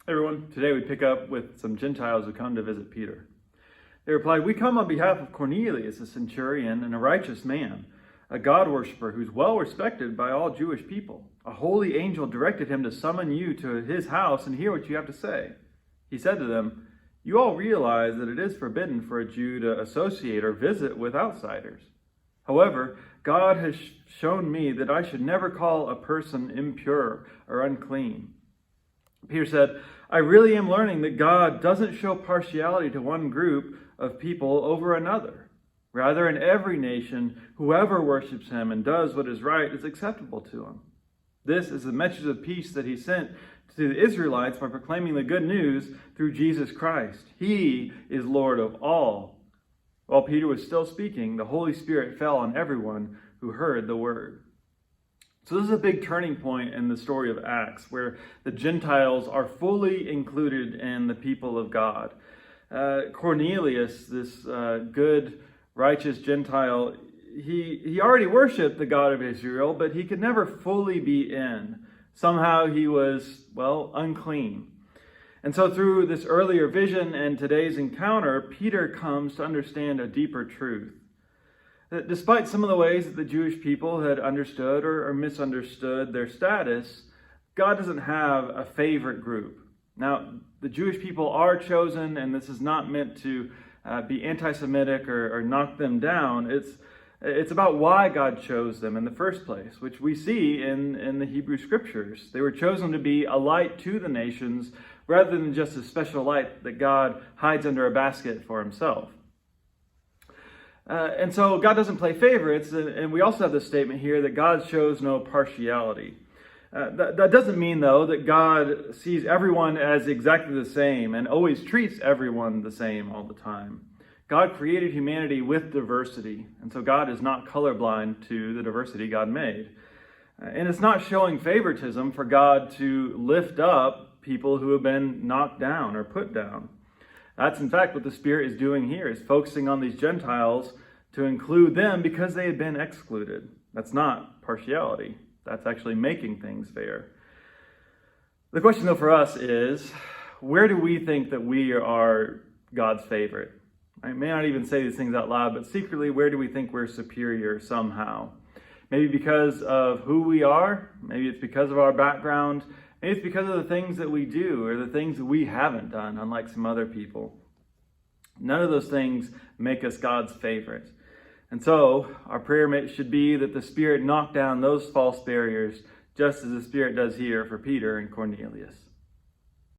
Hey everyone, today we pick up with some Gentiles who come to visit Peter. They replied, "We come on behalf of Cornelius, a centurion and a righteous man, a God worshiper who's well respected by all Jewish people. A holy angel directed him to summon you to his house and hear what you have to say." He said to them, "You all realize that it is forbidden for a Jew to associate or visit with outsiders. However, God has shown me that I should never call a person impure or unclean." Peter said, "I really am learning that God doesn't show partiality to one group of people over another. Rather, in every nation, whoever worships him and does what is right is acceptable to him. This is the message of peace that he sent to the Israelites by proclaiming the good news through Jesus Christ. He is Lord of all." While Peter was still speaking, the Holy Spirit fell on everyone who heard the word. So this is a big turning point in the story of Acts, where the Gentiles are fully included in the people of God. Cornelius, this good, righteous Gentile, he already worshipped the God of Israel, but he could never fully be in. Somehow he was, unclean. And so through this earlier vision and today's encounter, Peter comes to understand a deeper truth. That despite some of the ways that the Jewish people had understood or misunderstood their status, God doesn't have a favorite group. Now, the Jewish people are chosen, and this is not meant to be anti-Semitic or knock them down. It's about why God chose them in the first place, which we see in the Hebrew Scriptures. They were chosen to be a light to the nations rather than just a special light that God hides under a basket for himself. And so God doesn't play favorites, and we also have this statement here that God shows no partiality. That doesn't mean, though, that God sees everyone as exactly the same and always treats everyone the same all the time. God created humanity with diversity, and so God is not colorblind to the diversity God made. And it's not showing favoritism for God to lift up people who have been knocked down or put down. That's in fact what the Spirit is doing here, is focusing on these Gentiles to include them because they had been excluded. That's not partiality. That's actually making things fair. The question though for us is, where do we think that we are God's favorite? I may not even say these things out loud, but secretly, where do we think we're superior somehow? Maybe because of who we are. Maybe it's because of our background. Maybe it's because of the things that we do or the things that we haven't done, unlike some other people. None of those things make us God's favorite. And so our prayer should be that the Spirit knock down those false barriers, just as the Spirit does here for Peter and Cornelius.